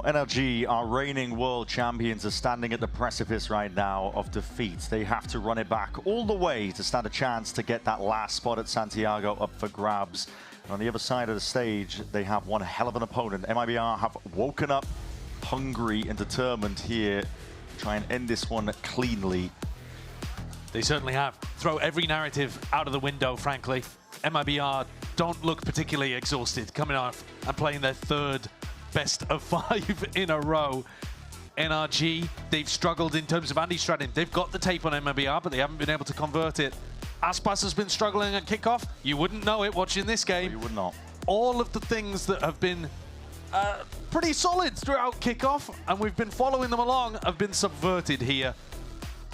Well, NRG, our reigning world champions, are standing at the precipice right now of defeat. They have to run it back all the way to stand a chance to get that last spot at Santiago up for grabs. And on the other side of the stage, they have one hell of an opponent. MIBR have woken up hungry and determined here to try and end this one cleanly. They certainly have. Throw every narrative out of the window, frankly. MIBR don't look particularly exhausted coming off and playing their third best of 5 in a row. NRG, they've struggled in terms of anti-stratting. They've got the tape on MIBR, but they haven't been able to convert it. Aspas has been struggling at kickoff. You wouldn't know it watching this game. You would not. All of the things that have been pretty solid throughout kickoff, and we've been following them along, have been subverted here.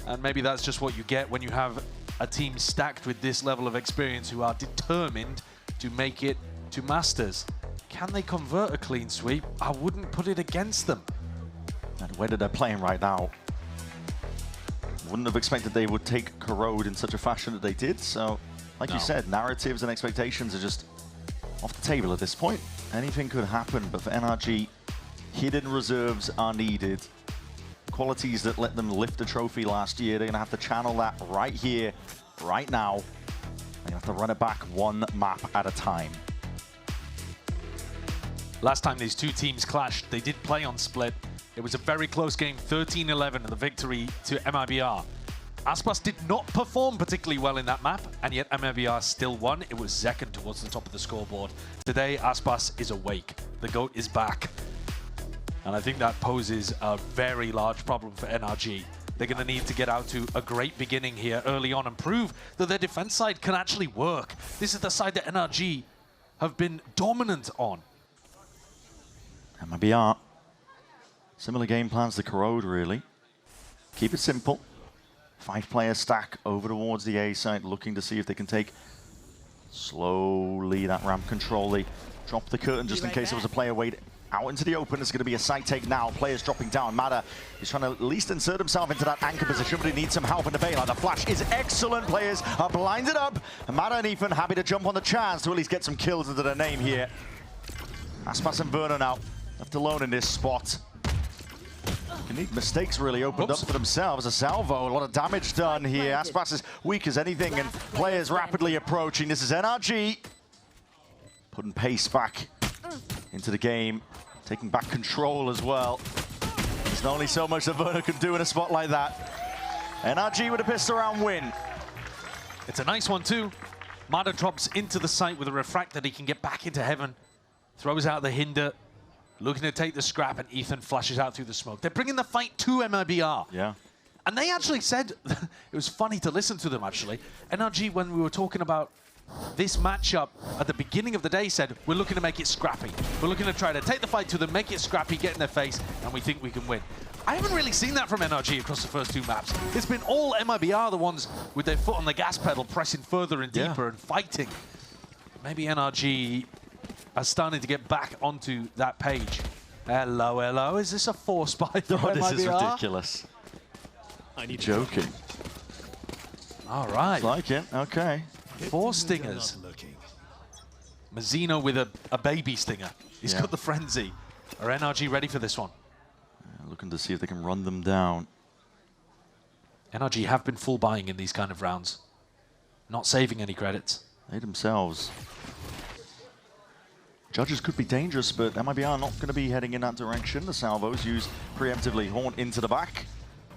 And maybe that's just what you get when you have a team stacked with this level of experience who are determined to make it to Masters. Can they convert a clean sweep? I wouldn't put it against them. And the way that they're playing right now, wouldn't have expected they would take Corrode in such a fashion that they did. So, like you said, narratives and expectations are just off the table at this point. Anything could happen, but for NRG, hidden reserves are needed. Qualities that let them lift the trophy last year, they're gonna have to channel that right here, right now. They're gonna have to run it back one map at a time. Last time these two teams clashed, they did play on split. It was a very close game, 13-11, and the victory to MIBR. Aspas did not perform particularly well in that map, and yet MIBR still won. It was second towards the top of the scoreboard. Today, Aspas is awake. The GOAT is back. And I think that poses a very large problem for NRG. They're going to need to get out to a great beginning here early on and prove that their defense side can actually work. This is the side that NRG have been dominant on. MIBR, similar game plans to Corrode, really. Keep it simple. 5-player stack over towards the A side, looking to see if they can take slowly that ramp control. They drop the curtain just in case there was a player waiting out into the open. It's going to be a side take now. Players dropping down. Mada is trying to at least insert himself into that anchor position, but he needs some help in the bailout. The flash is excellent. Players are blinded up. And Mada and Ethan happy to jump on the chance to at least get some kills into their name here. Aspas and Verna now left alone in this spot. Unique mistakes really opened up for themselves. A salvo, a lot of damage done here. Aspas is weak as anything, and players rapidly approaching. This is NRG putting pace back into the game, taking back control as well. There's only so much that Verna can do in a spot like that. NRG with a pistol round win. It's a nice one too. Mada drops into the site with a refract that he can get back into heaven. Throws out the hinder. Looking to take the scrap, and Ethan flashes out through the smoke. They're bringing the fight to MIBR. Yeah. And they actually said, it was funny to listen to them actually. NRG, when we were talking about this matchup at the beginning of the day, said, we're looking to make it scrappy. We're looking to try to take the fight to them, make it scrappy, get in their face, and we think we can win. I haven't really seen that from NRG across the first two maps. It's been all MIBR, the ones with their foot on the gas pedal, pressing further and deeper and fighting. Maybe NRG are starting to get back onto that page. Hello, hello. Is this a force buy for MIBR? This is ridiculous. I need joking. All right. Like it. Okay. 4 stingers. Mazzino with a baby stinger. He's got the frenzy. Are NRG ready for this one? Looking to see if they can run them down. NRG have been full buying in these kind of rounds. Not saving any credits. They themselves. Judges could be dangerous, but MIBR not going to be heading in that direction. The salvos used preemptively. Horn into the back.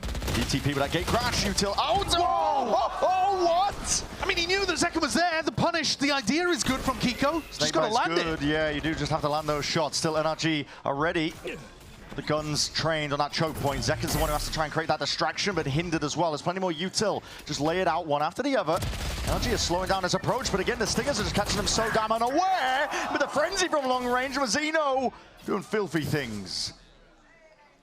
DTP with that gate crash. Util out. Oh, what? I mean, he knew the second was there. The punish, the idea is good from Kiko. Just got to land it. Yeah, you do just have to land those shots. Still, NRG are ready. The guns trained on that choke point. Zekin's the one who has to try and create that distraction, but hindered as well. There's plenty more util. Just lay it out one after the other. NRG is slowing down his approach, but again, the stingers are just catching them so damn unaware. With the frenzy from long range, Mazzino doing filthy things.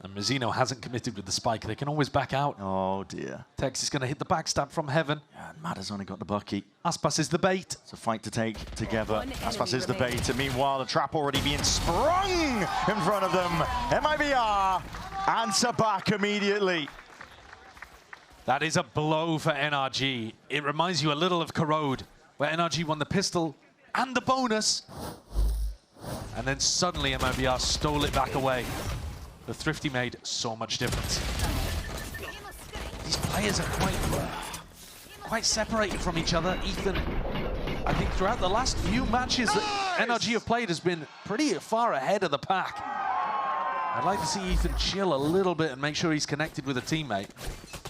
And Mazzino hasn't committed with the spike. They can always back out. Oh, dear. Tex is going to hit the backstab from heaven. Yeah, and Mada's only got the bucky. Aspas is the bait. It's a fight to take together. Aspas is the bait. And meanwhile, the trap already being sprung in front of them. MIBR answer back immediately. That is a blow for NRG. It reminds you a little of Corrode, where NRG won the pistol and the bonus. And then suddenly MIBR stole it back away. the Thrifty made so much difference. These players are quite separated from each other. Ethan, I think throughout the last few matches that NRG have played has been pretty far ahead of the pack. I'd like to see Ethan chill a little bit and make sure he's connected with a teammate.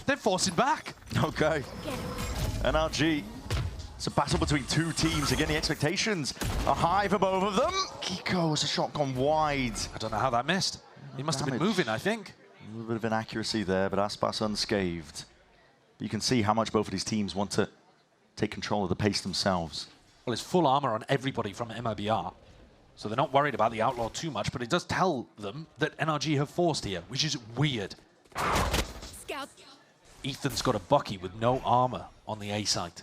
They're forcing back. Okay. NRG. It's a battle between two teams. Again, the expectations are high for both of them. Kiko has a shot gone wide. I don't know how that missed. He must have been moving, I think. A little bit of inaccuracy there, but Aspas unscathed. But you can see how much both of these teams want to take control of the pace themselves. Well, it's full armor on everybody from MIBR, so they're not worried about the Outlaw too much, but it does tell them that NRG have forced here, which is weird. Scout. Ethan's got a Bucky with no armor on the A site.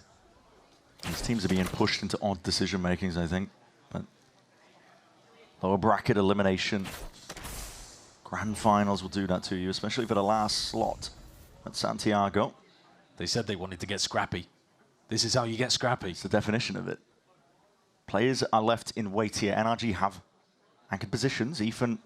These teams are being pushed into odd decision makings, I think. But lower bracket elimination. Grand finals will do that to you, especially for the last slot at Santiago. They said they wanted to get scrappy. This is how you get scrappy. It's the definition of it. Players are left in wait here. NRG have anchored positions. Ethan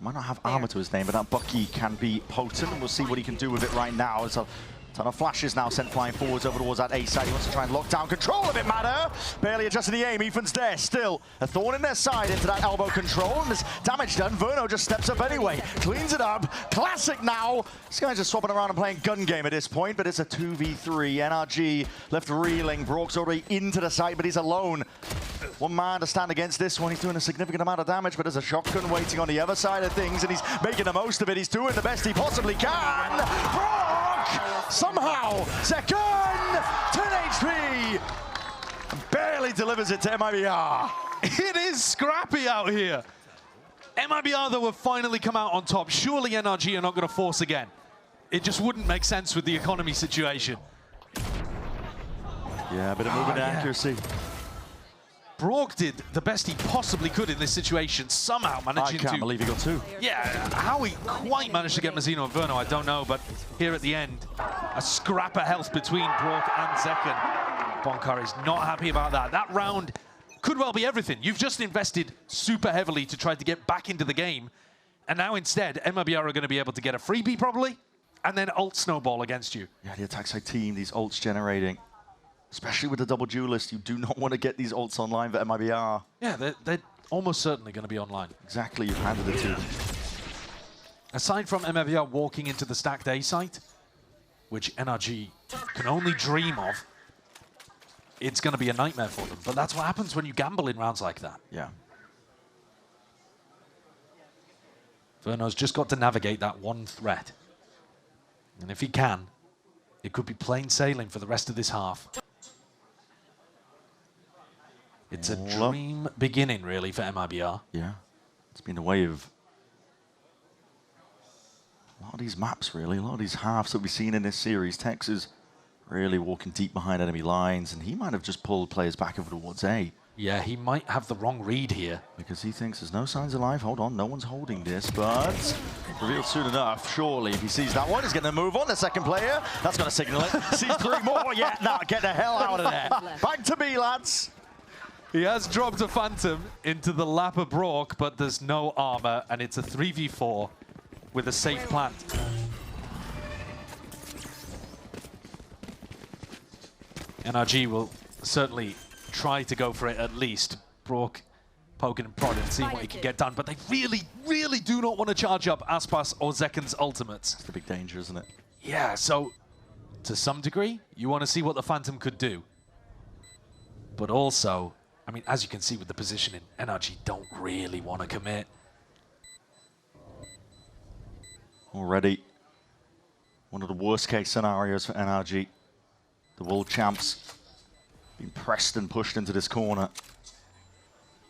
might not have armor to his name, but that Bucky can be potent. We'll see what he can do with it right now. So ton of flashes now sent flying forwards over towards that A side. He wants to try and lock down control of it, Matter. Barely adjusting the aim. Ethan's there. Still a thorn in their side into that elbow control. And there's damage done. Verno just steps up anyway. Cleans it up. Classic now. This guy's just swapping around and playing gun game at this point, but it's a 2v3. NRG left reeling. Brock's already into the site, but he's alone. One man to stand against this one. He's doing a significant amount of damage, but there's a shotgun waiting on the other side of things, and he's making the most of it. He's doing the best he possibly can. Brock! Somehow, second, 10 HP, barely delivers it to MIBR. It is scrappy out here. MIBR, though, have finally come out on top. Surely NRG are not going to force again. It just wouldn't make sense with the economy situation. Yeah, a bit of movement accuracy. Brock did the best he possibly could in this situation, somehow managing to... I can't believe he got two. Yeah, how he quite managed to get Mazzino and Verno, I don't know, but here at the end, a scrap of health between Brock and Zekken. Bonkar is not happy about that. That round could well be everything. You've just invested super heavily to try to get back into the game, and now instead, MIBR are going to be able to get a freebie probably, and then ult snowball against you. Yeah, the attack side team, these ults generating. Especially with the double duelist, you do not want to get these ults online for MIBR. Yeah, they're almost certainly going to be online. Exactly, you've handed it to them. Aside from MIBR walking into the stacked A site, which NRG can only dream of, it's going to be a nightmare for them. But that's what happens when you gamble in rounds like that. Yeah. Verno's just got to navigate that one threat. And if he can, it could be plain sailing for the rest of this half. It's a dream beginning, really, for MIBR. Yeah. It's been a way of a lot of these maps, really. A lot of these halves that we've seen in this series. Tex is really walking deep behind enemy lines, and he might have just pulled players back over towards A. Yeah, he might have the wrong read here. Because he thinks there's no signs of life. Hold on, no one's holding this, but revealed soon enough. Surely, if he sees that one, he's going to move on. The second player, that's going to signal it. Sees three more. Yeah, nah, get the hell out of there. Back to B, lads. He has dropped a Phantom into the lap of Brock, but there's no armor, and it's a 3v4 with a safe plant. NRG will certainly try to go for it at least. Brock poking and prodding and seeing what he can get done, but they really, really do not want to charge up Aspas or Zekken's ultimates. It's the big danger, isn't it? Yeah, so to some degree, you want to see what the Phantom could do. But also, I mean, as you can see with the positioning, NRG don't really want to commit. Already one of the worst case scenarios for NRG. The world champs being pressed and pushed into this corner.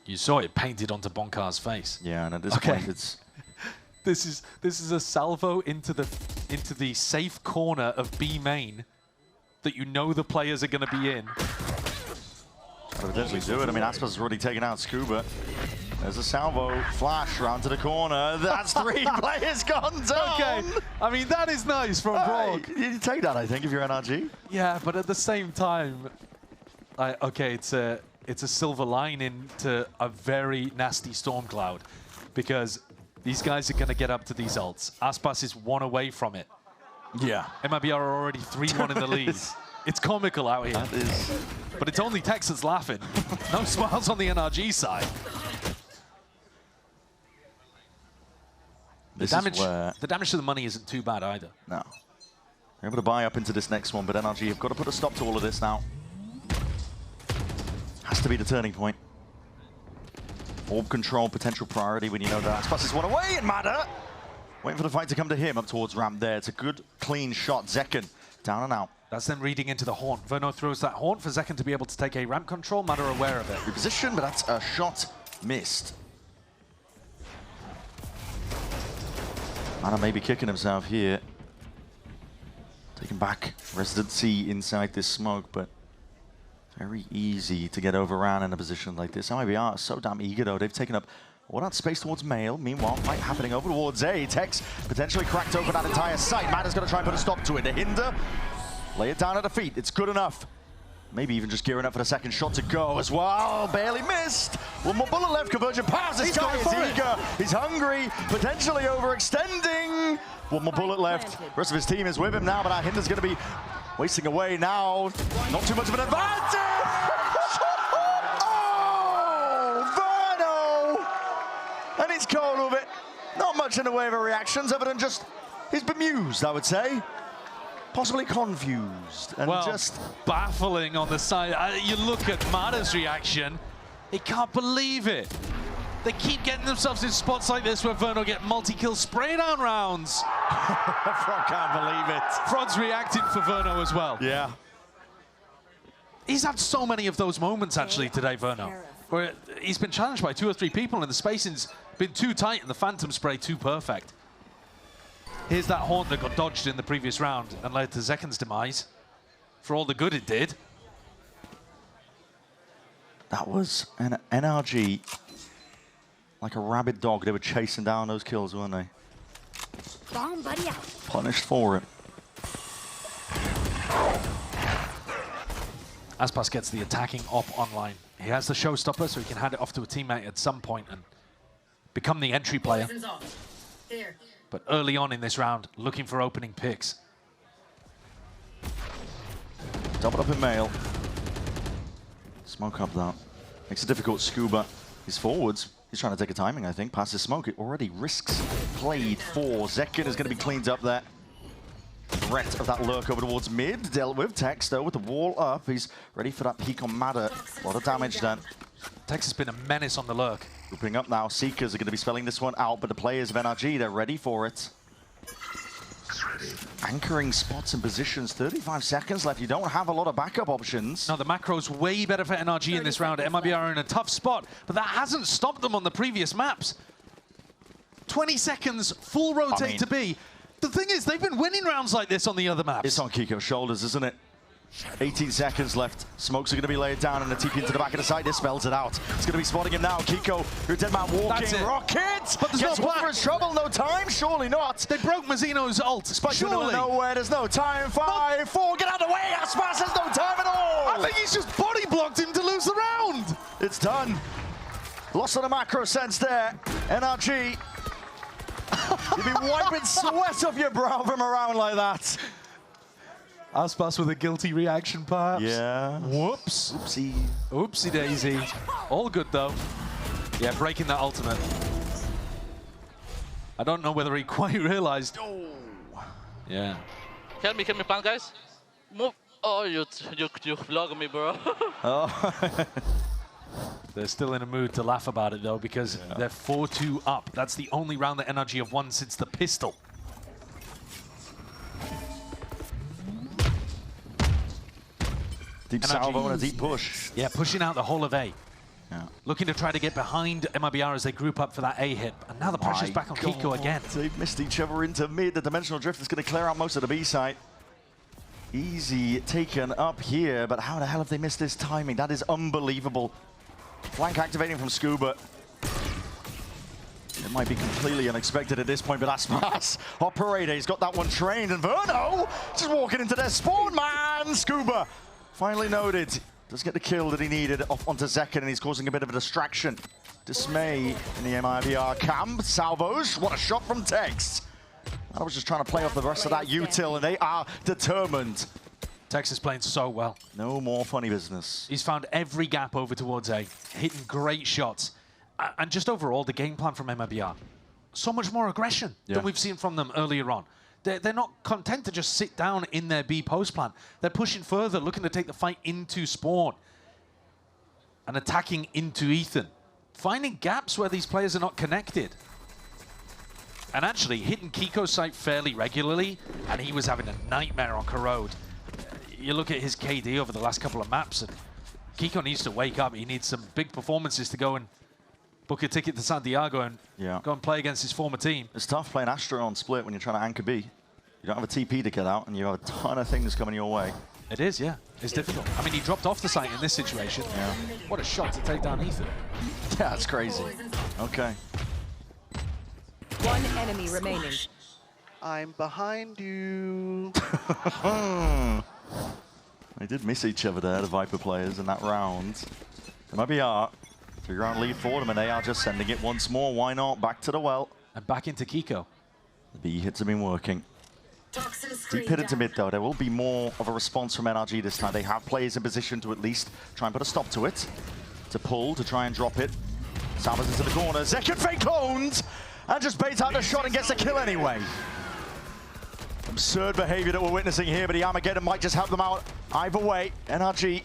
You saw it painted onto Bonkar's face. Yeah, and at this point it's... This is a salvo into the safe corner of B main that you know the players are going to be in. Potentially do it. I mean, Aspas has already taken out Scuba. There's a salvo flash round to the corner. That's three players gone down. Okay, I mean, that is nice from Brock. You take that, I think, if you're NRG. Yeah, but at the same time, okay, it's a silver lining to a very nasty storm cloud, because These guys are going to get up to these ults. Aspas is 1 away from it. Yeah. MIBR are already 3-1 in the lead. It's comical out here. That is. But it's only Tex that's laughing. No smiles on the NRG side. The damage to the money isn't too bad either. No. They're able to buy up into this next one, but NRG have got to put a stop to all of this now. Has to be the turning point. Orb control, potential priority when you know that Aspas is 1 away, and MIBR waiting for the fight to come to him up towards ramp there. It's a good, clean shot. Zekken down and out. That's them reading into the Haunt. Verno throws that Haunt for Zekken to be able to take a ramp control. MIBR aware of it. Reposition, but that's a shot missed. MIBR may be kicking himself here. Taking back residency inside this smoke, but very easy to get overran in a position like this. MIBR are so damn eager though. They've taken up all that space towards Mail. Meanwhile, fight happening over towards A. Tex potentially cracked open that entire site. MIBR's got to try and put a stop to it. The hinder, lay it down at the feet. It's good enough. Maybe even just gearing up for the second shot to go as well. Barely missed. One more bullet left. Conversion pass. This guy is eager. He's hungry. Potentially overextending. One more bullet left. The rest of his team is with him now, but our hinder's going to be wasting away now. Not too much of an advantage. Oh, Verno! And he's cold with it. Not much in the way of a reactions, other than just he's bemused, I would say. Possibly confused and well, just baffling on the side. You look at MIBR's reaction, he can't believe it. They keep getting themselves in spots like this where Verno get multi-kill spray down rounds. Frog can't believe it. Frod's reacting for Verno as well. Yeah. He's had so many of those moments actually today, Verno, where he's been challenged by 2 or 3 people and the spacing's been too tight and the Phantom spray too perfect. Here's that Haunt that got dodged in the previous round and led to Zekken's demise. For all the good it did. That was an NRG. Like a rabid dog, they were chasing down those kills, weren't they? Bomb buddy out. Punished for it. Aspas gets the attacking op online. He has the showstopper, so he can hand it off to a teammate at some point and become the entry player. But early on in this round, looking for opening picks. Doubled up in Mail. Smoke up that. Makes it difficult. Scuba is forwards. He's trying to take a timing, I think. Passes smoke. It already risks played for. Zekken is going to be cleaned up there. Threat of that lurk over towards mid. Dealt with. Tex, though, with the wall up. He's ready for that peek on MIBR. A lot of damage done. Tex has been a menace on the lurk. Grouping up now. Seekers are going to be spelling this one out, but the players of NRG, they're ready for it. Anchoring spots and positions. 35 seconds left. You don't have a lot of backup options. No, the macro's way better for NRG in this round. MIBR are in a tough spot, but that hasn't stopped them on the previous maps. 20 seconds, full rotate to B. The thing is, they've been winning rounds like this on the other maps. It's on Kiko's shoulders, isn't it? 18 seconds left. Smokes are going to be laid down and the TP into the back of the site. This spells it out. It's going to be spotting him now. Kiko, your dead man walking. Rocket! But there's gets no one for his trouble. No time? Surely not. They broke Mazzino's ult. Surely. Nowhere. There's no time. 5, 4. Get out of the way. Aspas has no time at all. I think he's just body blocked him to lose the round. It's done. Lost on a macro sense there. NRG. You'd be wiping sweat off your brow from a round like that. Aspas with a guilty reaction, perhaps. Yeah. Whoops. Oopsie. Oopsie daisy. All good, though. Yeah, breaking that ultimate. I don't know whether he quite realized. Oh. Yeah. Help me plant, guys. Move. Oh, you vlog me, bro. Oh. They're still in a mood to laugh about it, though, because they're 4-2 up. That's the only round that NRG have won since the pistol. Deep salvo and a deep push. Yeah, pushing out the whole of A. Yeah. Looking to try to get behind MIBR as they group up for that A hit. And now the pressure's back on Kiko again. They've missed each other into mid. The dimensional drift is going to clear out most of the B site. Easy taken up here, but how the hell have they missed this timing? That is unbelievable. Flank activating from Scuba. It might be completely unexpected at this point, but that's Aspas. Operator, he's got that one trained, and Verno just walking into their spawn, man! Scuba finally noted. Does get the kill that he needed off onto Zekken, and he's causing a bit of a distraction. Dismay in the MIBR camp. Salvos, what a shot from Tex. I was just trying to play off the rest of that util, and they are determined. Tex is playing so well. No more funny business. He's found every gap over towards A, hitting great shots. And just overall, the game plan from MIBR, so much more aggression than we've seen from them earlier on. They're not content to just sit down in their B post plan. They're pushing further, looking to take the fight into spawn and attacking into Ethan. Finding gaps where these players are not connected. And actually hitting Kiko's site fairly regularly, and he was having a nightmare on Corrode. You look at his KD over the last couple of maps, and Kiko needs to wake up. He needs some big performances to go and book a ticket to Santiago and go and play against his former team. It's tough playing Astro on split when you're trying to anchor B. You don't have a TP to get out, and you have a ton of things coming your way. It is, yeah. It's difficult. I mean, he dropped off the site in this situation. Yeah. What a shot to take down Ethan. Yeah, that's crazy. Okay. One enemy remaining. I'm behind you. They did miss each other there, the Viper players, in that round. MIBR, 3-round lead for them, and they are just sending it once more. Why not? Back to the well. And back into Kiko. The B hits have been working. Deep hit into mid, though. There will be more of a response from NRG this time. They have players in position to at least try and put a stop to it. To pull, to try and drop it. Salvas into the corner. Zekken fake clones! And just baits out the shot and gets the kill anyway. Absurd behavior that we're witnessing here, but the Armageddon might just help them out. Either way, NRG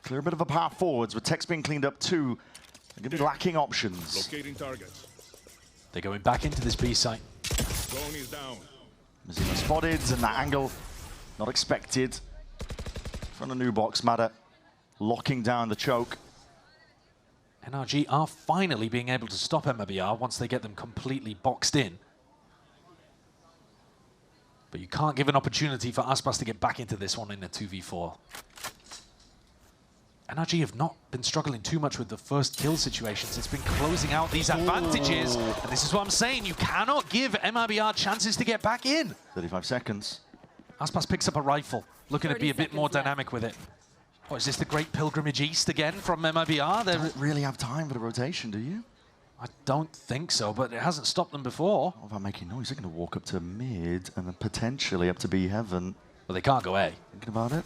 clear a bit of a path forwards with Tex being cleaned up too. They're going to be lacking options. Locating targets. They're going back into this B site. Drone is down. Mazima spotted, and that angle not expected. From a new box, Mada locking down the choke. NRG are finally being able to stop MIBR once they get them completely boxed in. But you can't give an opportunity for Aspas to get back into this one in a 2v4. NRG have not been struggling too much with the first kill situations. It's been closing out these advantages. And this is what I'm saying. You cannot give MIBR chances to get back in. 35 seconds. Aspas picks up a rifle, looking to be a bit more dynamic with it. Oh, is this the Great Pilgrimage East again from MIBR? They don't really have time for the rotation, do you? I don't think so, but it hasn't stopped them before. What about making noise? They're going to walk up to mid and then potentially up to B heaven. But they can't go A. Thinking about it?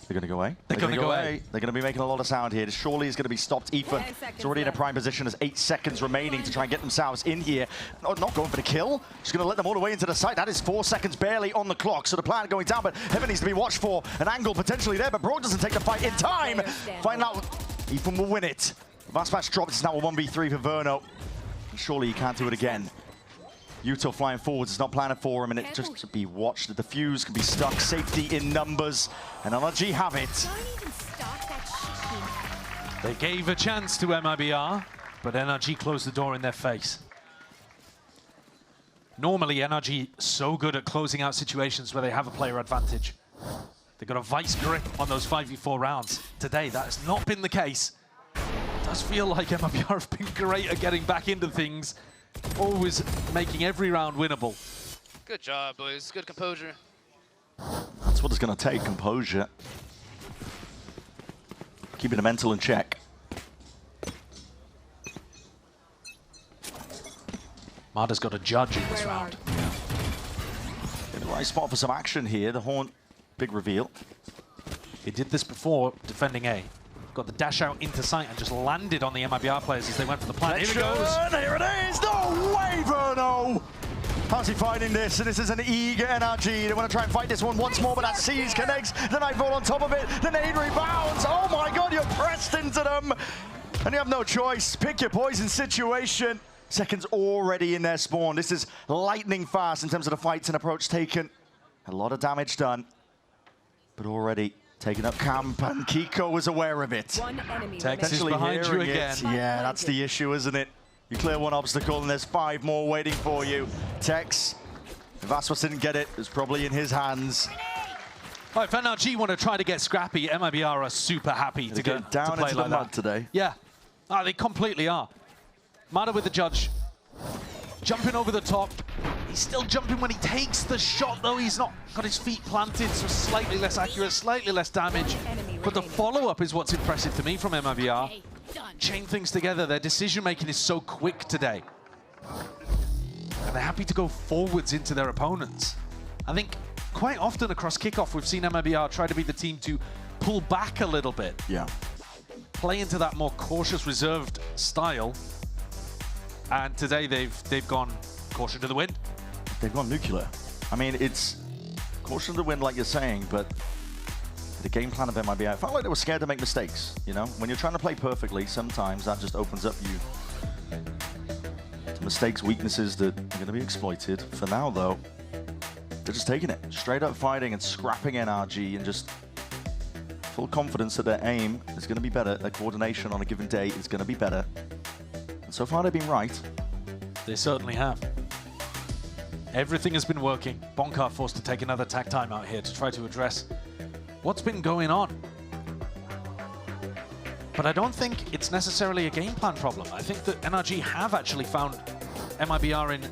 They're going to go A. They're going to go A. They're going to be making a lot of sound here. Surely is going to be stopped. Ethan is already in a prime position. There's 8 seconds remaining to try and get themselves in here. Not going for the kill. Just going to let them all the way into the site. That is 4 seconds barely on the clock. So the plan going down, but Heaven needs to be watched for. An angle potentially there, but Broad doesn't take the fight in time. Find out Ethan will win it. Vastmatch drops. It's now a 1v3 for Verno. Surely he can't do it again. Util flying forwards. It's not planning for him, and it just to be watched. The defuse can be stuck. Safety in numbers, and NRG have it. They gave a chance to MIBR, but NRG closed the door in their face. Normally, NRG so good at closing out situations where they have a player advantage. They've got a vice grip on those 5v4 rounds. Today, that has not been the case. It does feel like MIBR have been great at getting back into things, always making every round winnable. Good job, boys. Good composure. That's what it's going to take, composure. Keeping the mental in check. Mada's got a judge in this round. In the right spot for some action here. The Horn, big reveal. He did this before, defending A. Got the dash out into sight and just landed on the MIBR players as they went for the plant. Here it goes. Here it is. No way, Verno. How's he finding this? And this is an eager NRG. They want to try and fight this one once more, but that sees connects. The Nightfall on top of it. The nade rebounds. Oh my God, you're pressed into them. And you have no choice. Pick your poison situation. Seconds already in their spawn. This is lightning fast in terms of the fights and approach taken. A lot of damage done, but already taking up camp, and Kiko was aware of it. Tex is behind you again. Yeah, that's the issue, isn't it? You clear one obstacle and there's 5 more waiting for you. Tex, if Aspas didn't get it, it's probably in his hands. All right, if NRG want to try to get scrappy, MIBR are super happy to go down to play into like the mud that today. Yeah, they completely are. Mada with the judge, jumping over the top, He's still jumping when he takes the shot, though. He's not got his feet planted, so slightly less accurate, slightly less damage. But the follow-up is what's impressive to me from MIBR. Chain things together. Their decision-making is so quick today. And they're happy to go forwards into their opponents. I think quite often across Kickoff, we've seen MIBR try to be the team to pull back a little bit. Yeah. Play into that more cautious, reserved style. And today they've gone caution to the wind. They've gone nuclear. I mean, it's caution to the wind, like you're saying, but the game plan of MIBR, I felt like they were scared to make mistakes, you know? When you're trying to play perfectly, sometimes that just opens up you to mistakes, weaknesses that are going to be exploited. For now, though, they're just taking it. Straight up fighting and scrapping NRG and just full confidence that their aim is going to be better, their coordination on a given day is going to be better. And so far, they've been right. They certainly have. Everything has been working. Bonkar forced to take another tack time out here to try to address what's been going on. But I don't think it's necessarily a game plan problem. I think that NRG have actually found MIBR in,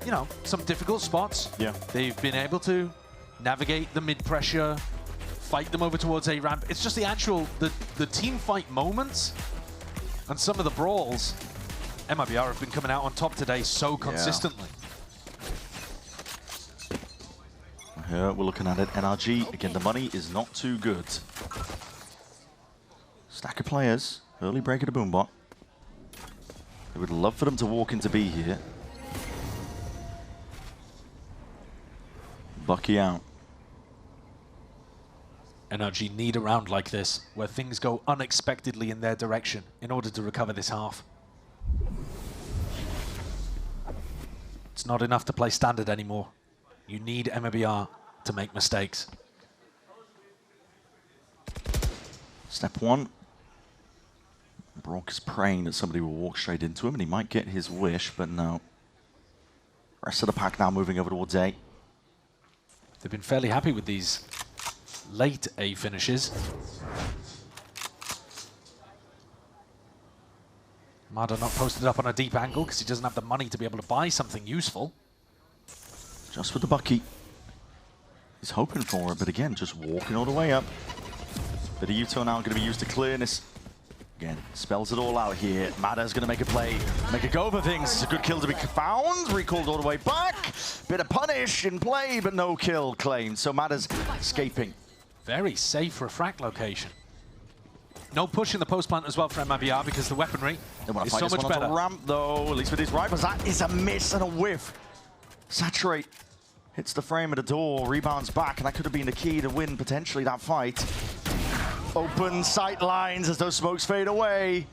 you know, some difficult spots. Yeah. They've been able to navigate the mid-pressure, fight them over towards A ramp. It's just the actual, the team fight moments and some of the brawls. MIBR have been coming out on top today so consistently. Here we're looking at it. NRG, again, the money is not too good. Stack of players, early break at a boombot. They would love for them to walk into B here. Bucky out. NRG need a round like this, where things go unexpectedly in their direction in order to recover this half. It's not enough to play standard anymore. You need MIBR to make mistakes. Step one. Brock is praying that somebody will walk straight into him and he might get his wish, but no. Rest of the pack now moving over towards A. They've been fairly happy with these late A finishes. Mada not posted up on a deep angle because he doesn't have the money to be able to buy something useful. Just with the Bucky. He's hoping for it, but again, just walking all the way up. Bit of U-turn now going to be used to clearness. Again, spells it all out here. Mada's going to make a play, make a go for things. It's a good kill to be found. Recalled all the way back. Bit of punish in play, but no kill claimed. So Mada's escaping. Very safe refract location. No push in the post plant as well for MIBR because the weaponry is so much better. Ramp though, at least with his rifles. That is a miss and a whiff. Saturate hits the frame of the door, rebounds back, and that could have been the key to win potentially that fight. Open sight lines as those smokes fade away.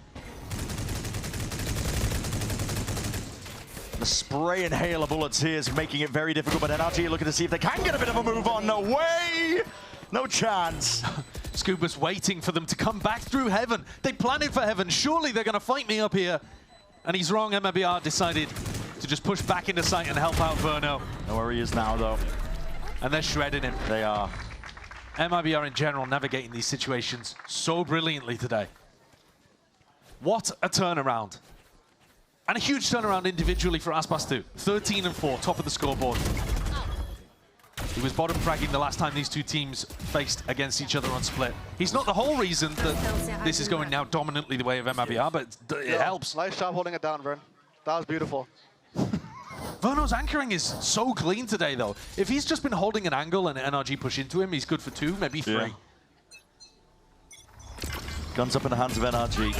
The spray and hail of bullets here is making it very difficult, but NRG looking to see if they can get a bit of a move on. No way! No chance. Scuba's waiting for them to come back through heaven. They planned it for heaven. Surely they're going to fight me up here. And he's wrong. MIBR decided to just push back into sight and help out Verno. Know where he is now, though. And they're shredding him. They are. MIBR in general navigating these situations so brilliantly today. What a turnaround. And a huge turnaround individually for Aspas too. 13 and 4, top of the scoreboard. He was bottom fragging the last time these two teams faced against each other on split. He's not the whole reason that this is going now dominantly the way of MIBR, but it helps. Nice job holding it down, Vern. That was beautiful. Verno's anchoring is so clean today, though. If he's just been holding an angle and NRG push into him, he's good for 2, maybe 3. Yeah. Guns up in the hands of NRG.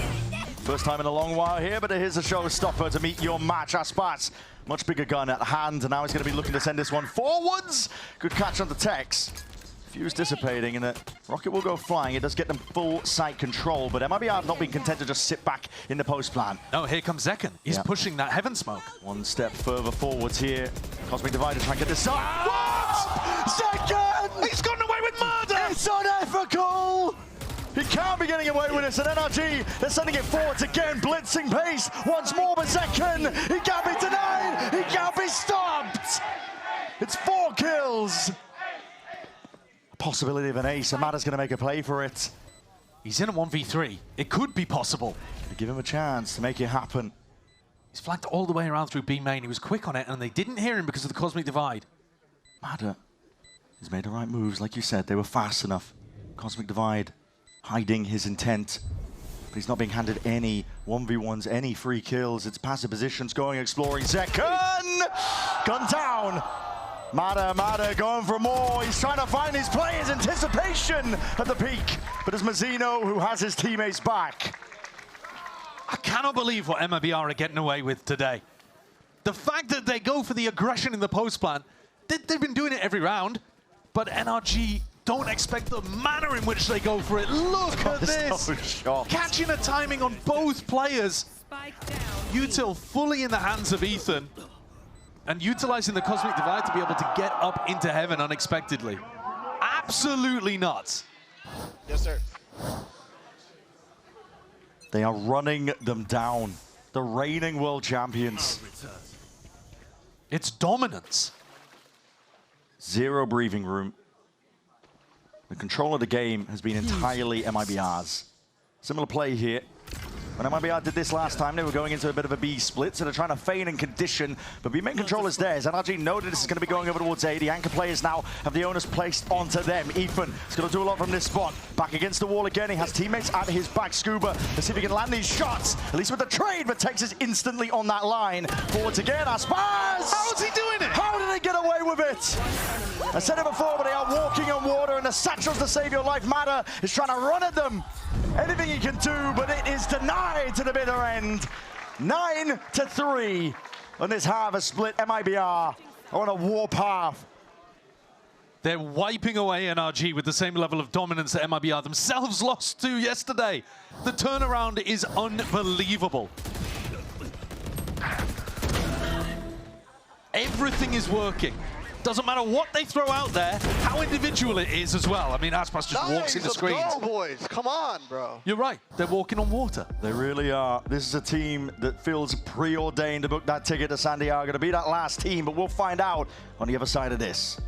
First time in a long while here, but here's a showstopper to meet your match. Aspas, much bigger gun at hand, and now he's going to be looking to send this one forwards. Good catch on the Tex. Fuse dissipating, and the rocket will go flying. It does get them full sight control, but MIBR have not been content to just sit back in the post plan. No, here comes Zekken. He's pushing that heaven smoke. One step further forwards here. Cosmic Divider trying to get this up. What? Zekken! He's gotten away with murder! It's unethical! He can't be getting away with this, and NRG, they're sending it forwards again, blitzing pace once more, but Zekken, he can't be denied, he can't be stopped! It's 4 kills! Possibility of an ace, and Mada's gonna make a play for it. He's in a 1v3. It could be possible. They give him a chance to make it happen. He's flanked all the way around through B main. He was quick on it, and they didn't hear him because of the Cosmic Divide. MIBR has made the right moves, like you said. They were fast enough. Cosmic Divide hiding his intent. But he's not being handed any 1v1s, any free kills. It's passive positions going, exploring. Second! Gun down! MIBR going for more. He's trying to find his players. Anticipation at the peak. But it's Mazzino who has his teammates back. I cannot believe what MIBR are getting away with today. The fact that they go for the aggression in the post plan, they've been doing it every round, but NRG don't expect the manner in which they go for it. Look at this! Catching a timing on both players. Util fully in the hands of Ethan, and utilizing the Cosmic Divide to be able to get up into heaven unexpectedly. Absolutely nuts. Yes, sir. They are running them down. The reigning world champions. It's dominance. Zero breathing room. The control of the game has been entirely MIBR's. Similar play here. When MIBR did this last time, they were going into a bit of a B split, so they're trying to feign and condition, but B main control is theirs. NRG know that this is going to be going over towards A. The anchor players now have the onus placed onto them. Ethan is going to do a lot from this spot. Back against the wall again. He has teammates at his back. Scuba, let's see if he can land these shots, at least with the trade, but Tex is instantly on that line. Forwards again, Aspaz! How's he doing it? How did they get away with it? I said it before, but they are walking on water, and the satchels to save your life. MIBR is trying to run at them. Anything he can do, but it is denied to the bitter end. 9-3 on this harvest split. MIBR on a war path. They're wiping away NRG with the same level of dominance that MIBR themselves lost to yesterday. The turnaround is unbelievable. Everything is working. Doesn't matter what they throw out there, how individual it is as well. I mean, Aspas just walks into screens. Let's go, boys. Come on, bro. You're right. They're walking on water. They really are. This is a team that feels preordained to book that ticket to Santiago, to be that last team, but we'll find out on the other side of this.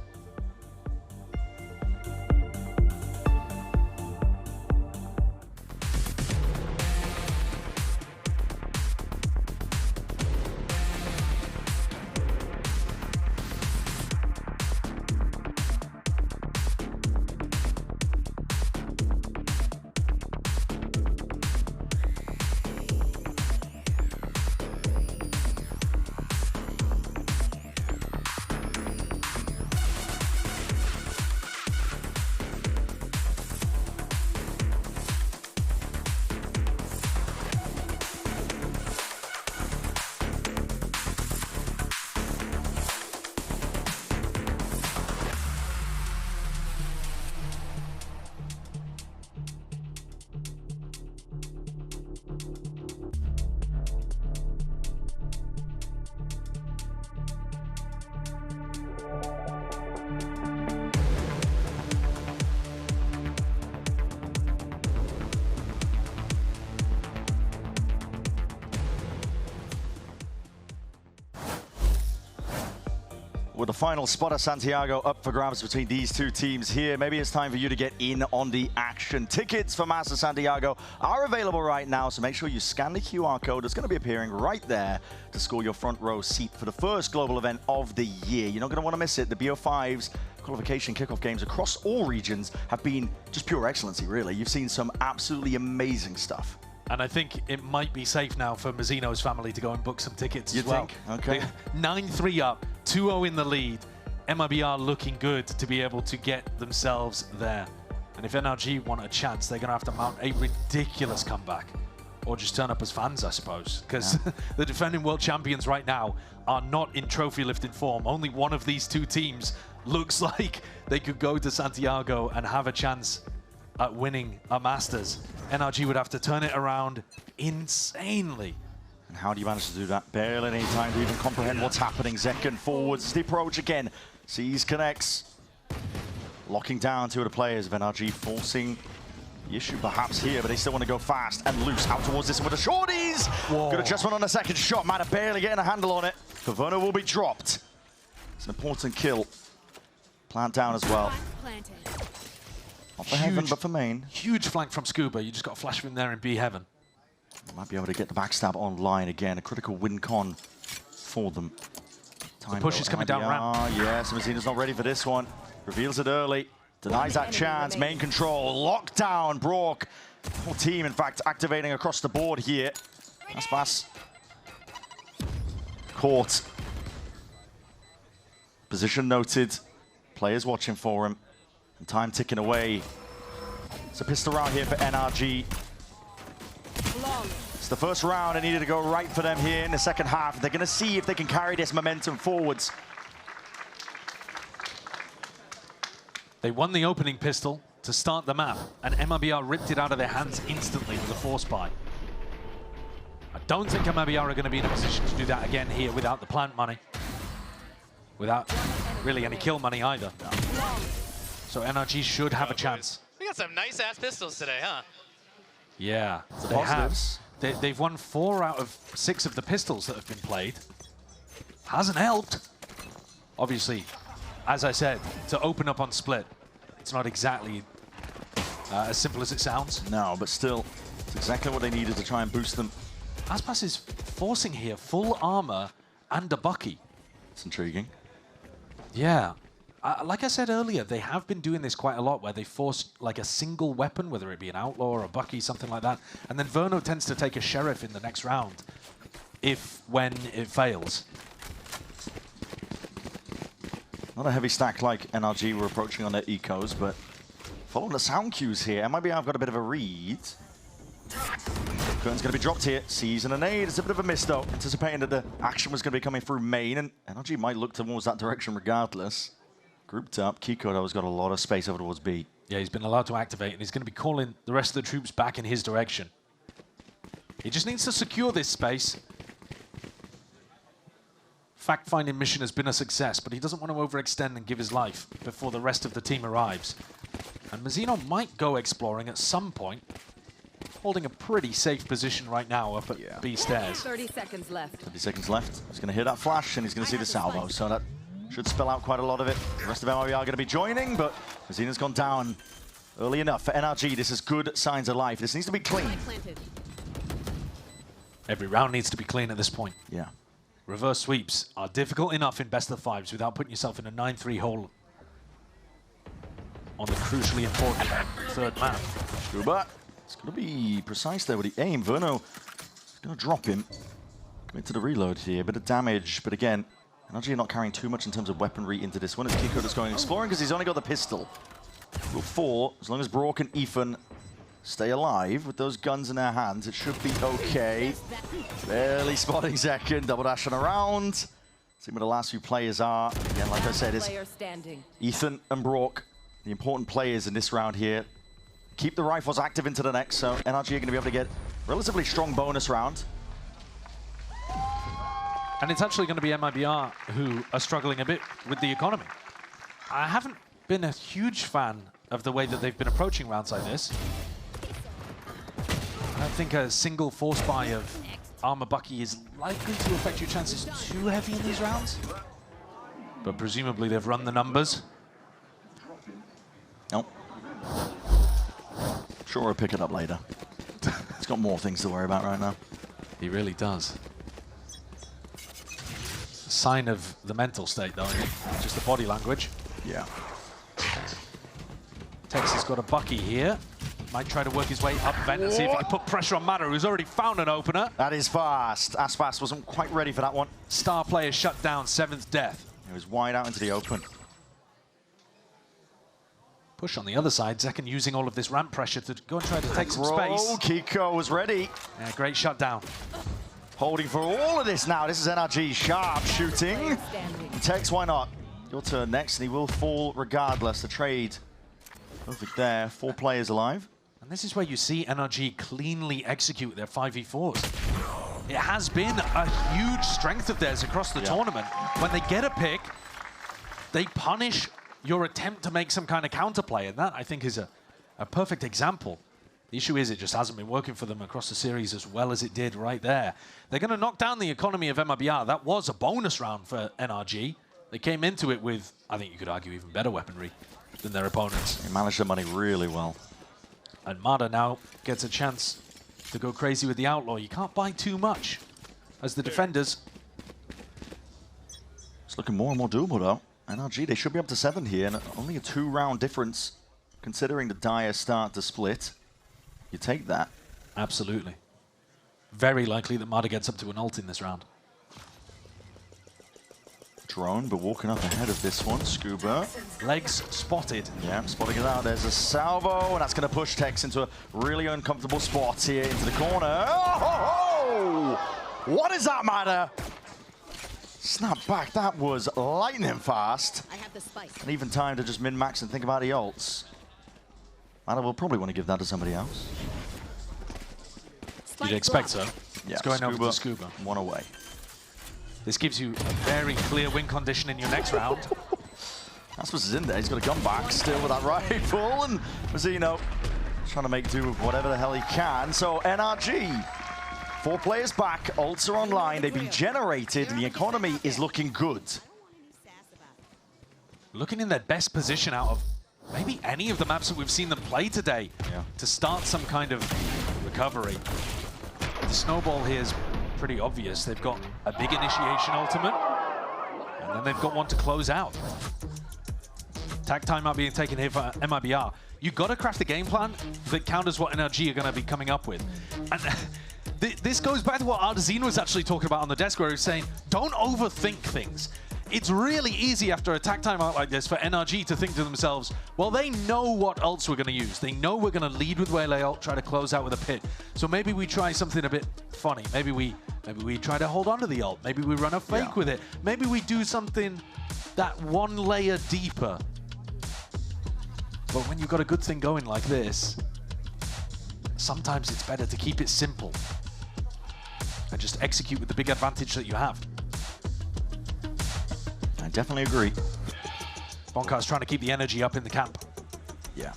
With the final spot of Santiago up for grabs between these two teams here, maybe it's time for you to get in on the action. Tickets for Masters Santiago are available right now, so make sure you scan the QR code. It's going to be appearing right there to score your front row seat for the first global event of the year. You're not going to want to miss it. The BO5's qualification kickoff games across all regions have been just pure excellency, really. You've seen some absolutely amazing stuff. And I think it might be safe now for Mazzino's family to go and book some tickets You as well. think? Okay. 9-3 up, 2-0 in the lead. MIBR looking good to be able to get themselves there. And if NRG want a chance, they're going to have to mount a ridiculous comeback. Or just turn up as fans, I suppose. Because the defending world champions right now are not in trophy lifting form. Only one of these two teams looks like they could go to Santiago and have a chance at winning a Masters. NRG would have to turn it around insanely. And how do you manage to do that? Barely any time to even comprehend what's happening. Zekken forwards as the approach again. Sees, connects. Locking down two of the players of NRG, forcing the issue perhaps here, but they still want to go fast and loose out towards this one with the shorties. Whoa. Good adjustment on the second shot. MIBR barely getting a handle on it. Caverna will be dropped. It's an important kill. Plant down as well. Not for heaven, but for main. Huge flank from Scuba. You just got a flash of him there in B heaven. Might be able to get the backstab online again. A critical win con for them. The push is coming down ramp. Yes, Mazina's not ready for this one. Reveals it early. Denies that chance. Main control. Lockdown. Brock. Whole team, in fact, activating across the board here. Aspas. Caught. Position noted. Players watching for him. And time ticking away. It's a pistol round here for NRG. It's the first round. It needed to go right for them here in the second half. They're going to see if they can carry this momentum forwards. They won the opening pistol to start the map, and MIBR ripped it out of their hands instantly with a force buy. I don't think MIBR are going to be in a position to do that again here without the plant money. Without really any kill money either. So NRG should have a chance. We got some nice-ass pistols today, huh? Yeah, they have. They've won 4 out of 6 of the pistols that have been played. Hasn't helped. Obviously, as I said, to open up on split, it's not exactly as simple as it sounds. No, but still, it's exactly what they needed to try and boost them. Aspas is forcing here full armor and a Bucky. It's intriguing. Yeah. Like I said earlier, they have been doing this quite a lot, where they force like a single weapon, whether it be an outlaw or a Bucky, something like that, and then Verno tends to take a sheriff in the next round, when it fails. Not a heavy stack like NRG were approaching on their ecos, but following the sound cues here, MIBR have got a bit of a read. Curtain's going to be dropped here. Sees and a nade. It's a bit of a miss, though, anticipating that the action was going to be coming through main, and NRG might look towards that direction regardless. Grouped up. Kiko, though, has got a lot of space over towards B. Yeah, he's been allowed to activate, and he's going to be calling the rest of the troops back in his direction. He just needs to secure this space. Fact-finding mission has been a success, but he doesn't want to overextend and give his life before the rest of the team arrives. And Mazzino might go exploring at some point, holding a pretty safe position right now up at B stairs. 30 seconds left. 30 seconds left. He's going to hear that flash, and he's going to see the salvo, so that should spell out quite a lot of it. The rest of MIBR are going to be joining, but Mazzino's gone down early enough. For NRG, this is good signs of life. This needs to be clean. Every round needs to be clean at this point. Yeah. Reverse sweeps are difficult enough in best of 5s without putting yourself in a 9-3 hole on the crucially important third map. Scuba. It's going to be precise there with the aim. Verno is going to drop him. Commit to the reload here. A bit of damage, but again, NRG not carrying too much in terms of weaponry into this one. As Kiko just going exploring because he's only got the pistol. Rule 4, as long as Brock and Ethan stay alive with those guns in their hands, it should be okay. Barely spotting second, double dashing around. See what the last few players are. Again, like I said, is Ethan and Brock, the important players in this round here. Keep the rifles active into the next, so NRG are going to be able to get a relatively strong bonus round. And it's actually going to be MIBR who are struggling a bit with the economy. I haven't been a huge fan of the way that they've been approaching rounds like this. I don't think a single force buy of Armor Bucky is likely to affect your chances too heavy in these rounds. But presumably they've run the numbers. Nope. Sure, we'll pick it up later. He's got more things to worry about right now. He really does. Sign of the mental state, though, just the body language. Yeah. Texas got a Bucky here. Might try to work his way up vent and see if he can put pressure on Matter, who's already found an opener. That is fast. Aspas wasn't quite ready for that one. Star player shut down, 7th death. He was wide out into the open. Push on the other side, Zekken using all of this ramp pressure to go and try to take some space. Kiko was ready. Yeah, great shutdown. Holding for all of this now. This is NRG sharp shooting. Tex, why not? Your turn next, and he will fall regardless. The trade. Perfect there. 4 players alive. And this is where you see NRG cleanly execute their 5v4s. It has been a huge strength of theirs across the tournament. When they get a pick, they punish your attempt to make some kind of counterplay, and that, I think, is a perfect example. The issue is it just hasn't been working for them across the series as well as it did right there. They're going to knock down the economy of MIBR. That was a bonus round for NRG. They came into it with, I think you could argue, even better weaponry than their opponents. They managed the money really well. And Mada now gets a chance to go crazy with the Outlaw. You can't buy too much as the defenders. It's looking more and more doable though. NRG, they should be up to 7 here, and only a 2-round difference considering the dire start to split. You take that. Absolutely. Very likely that Mada gets up to an ult in this round. Drone, but walking up ahead of this one. Scuba. Legs spotted. Yeah, spotting it out. There's a salvo, and that's going to push Tex into a really uncomfortable spot here into the corner. Oh! What is that, Mada? Snap back. That was lightning fast. I have the spice. And even time to just min-max and think about the ults. Mada will probably want to give that to somebody else. You'd expect so. Yeah, It's going over to Scuba. 1 away. This gives you a very clear win condition in your next round. Aspas is in there. He's got a gun back still with that rifle, and Mazzino trying to make do with whatever the hell he can. So NRG, 4 players back, ults are online, they've been generated, and the economy is looking good. Looking in their best position out of maybe any of the maps that we've seen them play today to start some kind of recovery. The snowball here is pretty obvious. They've got a big initiation ultimate, and then they've got one to close out. Tag timeout being taken here for MIBR. You've got to craft a game plan that counters what NRG are going to be coming up with. And this goes back to what Artesine was actually talking about on the desk, where he was saying, don't overthink things. It's really easy after a tag timeout like this for NRG to think to themselves, well, they know what ults we're going to use. They know we're going to lead with Waylay ult, try to close out with a pit. So maybe we try something a bit funny. Maybe we try to hold on to the ult. Maybe we run a fake with it. Maybe we do something that 1 layer deeper. But when you've got a good thing going like this, sometimes it's better to keep it simple and just execute with the big advantage that you have. I definitely agree. Bonkar's trying to keep the energy up in the camp. Yeah.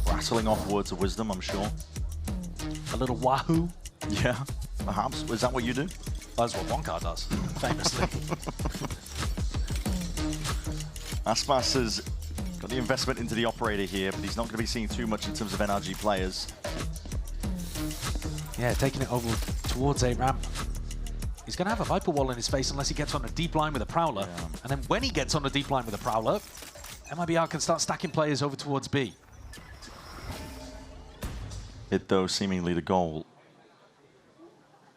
Rattling off words of wisdom, I'm sure. A little wahoo. Yeah, perhaps. Is that what you do? That's what Bonkar does, famously. Aspas has got the investment into the operator here, but he's not going to be seeing too much in terms of NRG players. Yeah, taking it over towards a ramp. He's going to have a Viper wall in his face unless he gets on a deep line with a Prowler. Yeah. And then when he gets on a deep line with a Prowler, MIBR can start stacking players over towards B. It, though, seemingly the goal.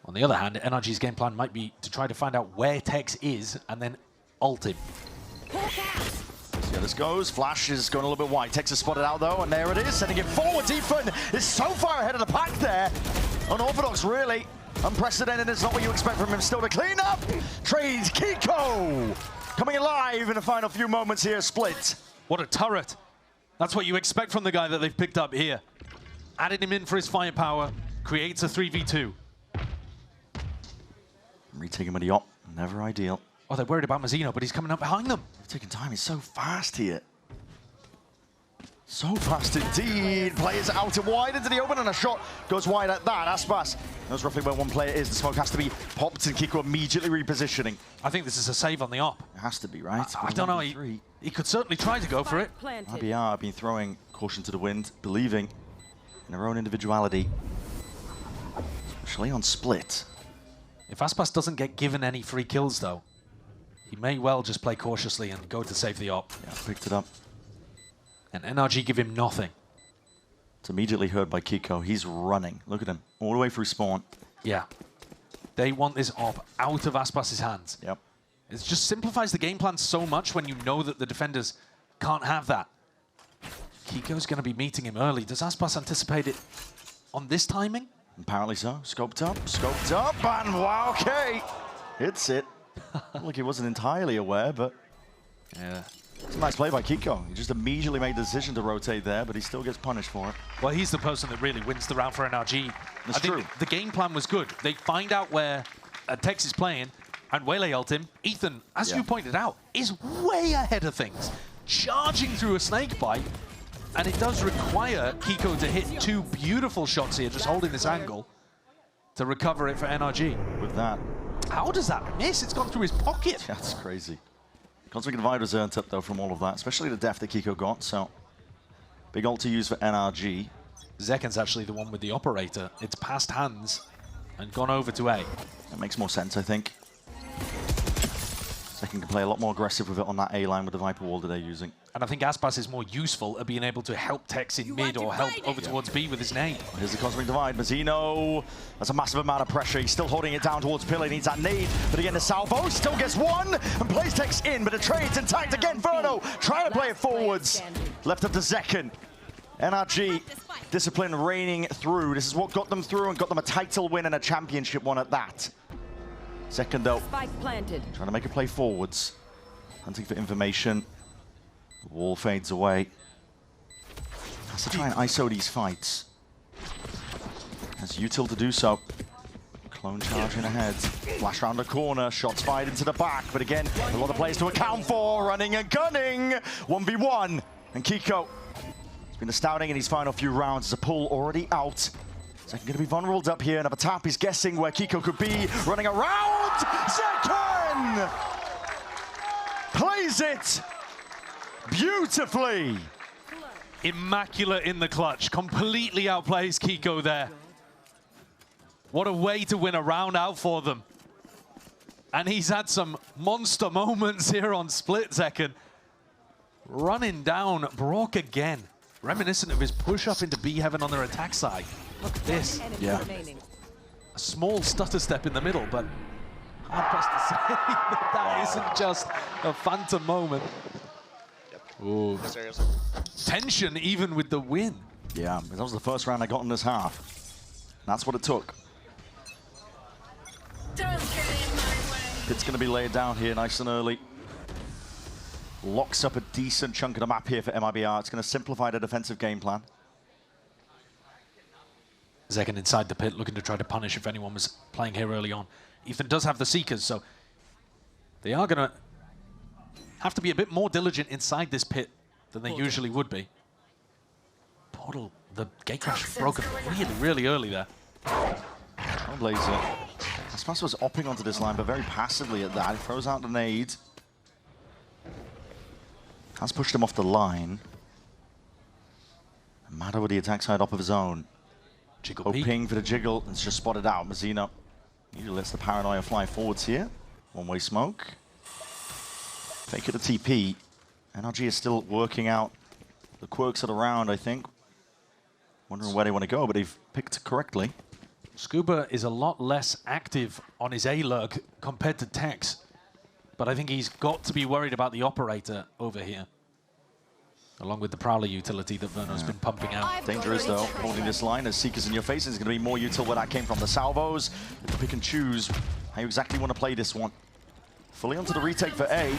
On the other hand, NRG's game plan might be to try to find out where Tex is and then ult him. See how this goes. Flash is going a little bit wide. Tex is spotted out, though, and there it is. Sending it forward. Defun is so far ahead of the pack there. Unorthodox, really. Unprecedented, it's not what you expect from him. Still to clean up. Trades Kiko coming alive in the final few moments here. Split. What a turret. That's what you expect from the guy that they've picked up here. Adding him in for his firepower, creates a 3v2. Retaking with the op, never ideal. Oh, they're worried about Mazzino, but he's coming up behind them. They're taking time, he's so fast here. So fast indeed. Players out and wide into the open, and a shot goes wide at that. Aspas knows roughly where one player is. The smoke has to be popped, and Kiko immediately repositioning. I think this is a save on the op. It has to be, right? I don't know. He could certainly try to go for it. MIBR have been throwing caution to the wind, believing in their own individuality, especially on split. If Aspas doesn't get given any free kills, though, he may well just play cautiously and go to save the op. Yeah, picked it up. And NRG give him nothing. It's immediately heard by Kiko. He's running. Look at him, all the way through spawn. Yeah. They want this op out of Aspas's hands. Yep. It just simplifies the game plan so much when you know that the defenders can't have that. Kiko's going to be meeting him early. Does Aspas anticipate it on this timing? Apparently so. Scoped up, and wow, okay. Hits it. Look, he wasn't entirely aware, but yeah. It's a nice play by Kiko. He just immediately made the decision to rotate there, but he still gets punished for it. Well, he's the person that really wins the round for NRG. That's true. The game plan was good. They find out where Tex is playing, and Waylay ult him. Ethan, as you pointed out, is way ahead of things, charging through a snake bite, and it does require Kiko to hit 2 beautiful shots here, just holding this angle to recover it for NRG. With that. How does that miss? It's gone through his pocket. That's crazy. Cosmic Divide was earned up, though, from all of that, especially the death that Kiko got, so big ult to use for NRG. Zekken's actually the one with the operator. It's passed hands and gone over to A. That makes more sense, I think. Zekken can play a lot more aggressive with it on that A line with the Viper wall that they're using. And I think Aspas is more useful at being able to help Tex in mid or help over towards B with his nade. Here's the Cosmic Divide. Mazzino, that's a massive amount of pressure. He's still holding it down towards Pillar. He needs that nade. But again, the Salvo still gets one and plays Tex in, but the trade's intact again. Verno trying to play it forwards. Left up to Zekken. NRG, discipline reigning through. This is what got them through and got them a title win and a championship one at that. Zekken, though, trying to make a play forwards. Hunting for information. The wall fades away. Has to try and ISO these fights. Has util to do so. Clone charging ahead. Flash around the corner. Shots fired into the back. But again, a lot of players to account for. Running and gunning. 1v1. And Kiko has been astounding in his final few rounds. There's a pull already out. Zekken going to be vulnerable up here. Another tap. He's guessing where Kiko could be. Running around. Zekken plays it beautifully. Immaculate in the clutch. Completely outplays Kiko there. What a way to win a round out for them. And he's had some monster moments here on Split, Zekken. Running down Brock again. Reminiscent of his push up into B Heaven on their attack side. Look at this. Yeah. A small stutter step in the middle, but hard pressed to say that that isn't just a phantom moment. Ooh. Yes, sir, yes, sir. Tension even with the win. Yeah, that was the first round I got in this half. That's what it took. Pit's going to be laid down here nice and early. Locks up a decent chunk of the map here for MIBR. It's going to simplify the defensive game plan. Zekken inside the pit, looking to try to punish if anyone was playing here early on. Ethan does have the Seekers, so they are going to have to be a bit more diligent inside this pit than they usually would be. Portal, the gate crash broken really, really early there. Oh, Blazer. Aspas was opping onto this line, but very passively at that. He throws out the nade. Has pushed him off the line. Mada with the attack side off of his own. Jiggle Hoping for the jiggle, and it's just spotted out. Mazzino lets the paranoia fly forwards here. One-way smoke. Fake it a TP. NRG is still working out the quirks of the round, I think. Wondering where they want to go, but they've picked correctly. Scuba is a lot less active on his A-lurk compared to Tex, but I think he's got to be worried about the operator over here, along with the Prowler utility that Verno's been pumping out. Dangerous, though, holding this line as Seekers in your face. There's going to be more util where that came from. The salvos, you can pick and choose how you exactly want to play this one. Fully onto the retake for A.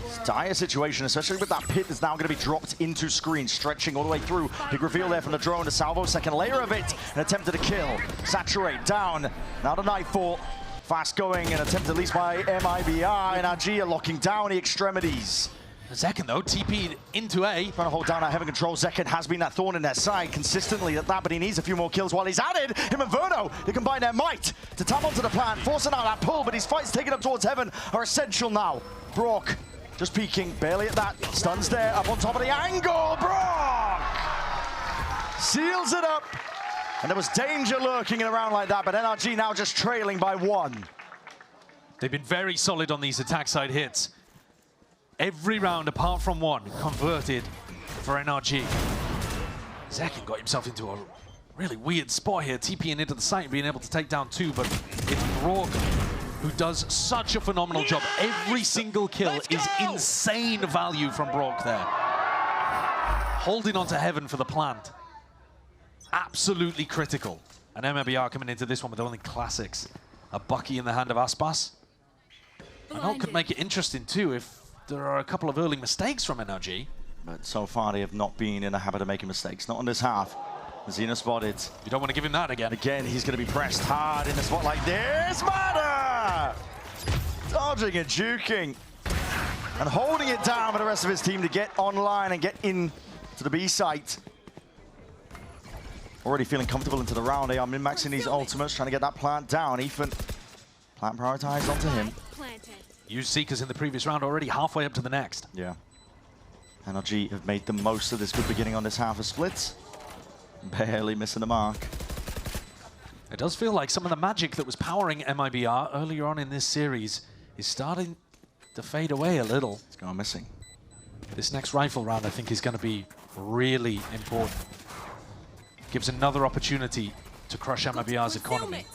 It's a dire situation, especially with that pit that's now going to be dropped into screen, stretching all the way through. Big reveal there from the drone. The salvo, second layer of it, and attempted to kill. Saturate, down. Now the Nightfall. Fast going, and attempt at least by MIBR. NRG are locking down the extremities. Zekken, though, TP'd into A. Trying to hold down that heaven control. Zekken has been that thorn in their side consistently at that, but he needs a few more kills while he's added. Him and Verno, they combine their might to tap onto the plant, forcing out that pull, but his fights taken up towards heaven are essential now. Brock just peeking, barely at that. Stuns there, up on top of the angle. Brock seals it up. And there was danger lurking in a round like that, but NRG now just trailing by one. They've been very solid on these attack side hits. Every round, apart from one, converted for NRG. Zekken got himself into a really weird spot here, TPing into the site and being able to take down two, but it's Brock who does such a phenomenal job. Every single kill is insane value from Brock there. Holding on to heaven for the plant. Absolutely critical. And MIBR coming into this one with only classics. A Bucky in the hand of Aspas. And that could make it interesting too if there are a couple of early mistakes from NRG. But so far they have not been in the habit of making mistakes. Not on this half. Mazzino spotted. You don't want to give him that again. Again, he's going to be pressed hard in a spot like this. Mada! Dodging and juking. And holding it down for the rest of his team to get online and get in to the B site. Already feeling comfortable into the round. They are min-maxing these ultimates, trying to get that plant down. Ethan, plant prioritized onto him. Used Seekers in the previous round, already halfway up to the next. Yeah. NRG have made the most of this good beginning on this half of splits. Barely missing the mark. It does feel like some of the magic that was powering MIBR earlier on in this series is starting to fade away a little. It's going missing. This next rifle round, I think, is going to be really important. Gives another opportunity to crush MIBR's economy.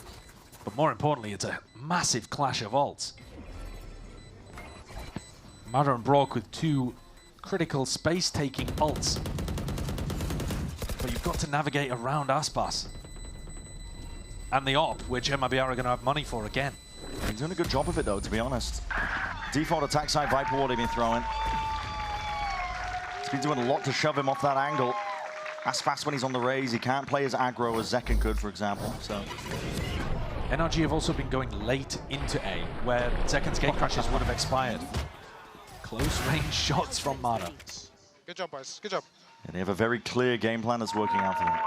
But more importantly, it's a massive clash of ults. Mada and Brock with two critical space-taking ults. But you've got to navigate around Aspas. And the op, which MIBR are going to have money for again. He's doing a good job of it, though, to be honest. Default attack side Viper Ward he's been throwing. He's been doing a lot to shove him off that angle. Aspas when he's on the raise, he can't play as aggro as Zekken could, for example. So NRG have also been going late into A, where Zekken's gate crashes would have expired. Close range shots from Mada. Good job, boys. Good job. and they have a very clear game plan that's working out for them.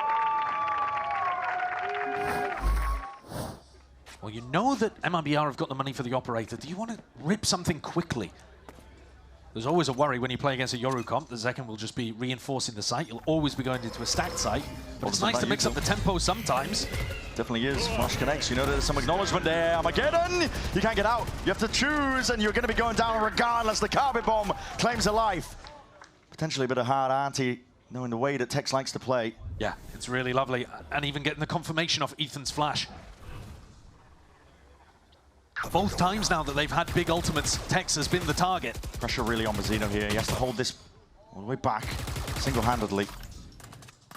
Well, you know that MIBR have got the money for the operator. Do you want to rip something quickly? There's always a worry when you play against a Yoru comp. The Zekken will just be reinforcing the site. You'll always be going into a stacked site. But it's nice to mix up the tempo sometimes. Definitely is. Flash connects. You know there's some acknowledgement there. Armageddon! You can't get out. You have to choose, and you're going to be going down regardless. The carpet bomb claims a life. Potentially a bit of hard auntie, knowing the way that Tex likes to play. Yeah, it's really lovely. And even getting the confirmation off Ethan's flash. Both times now that they've had big ultimates, Tex has been the target. Pressure really on Mazzino here. He has to hold this all the way back, single-handedly.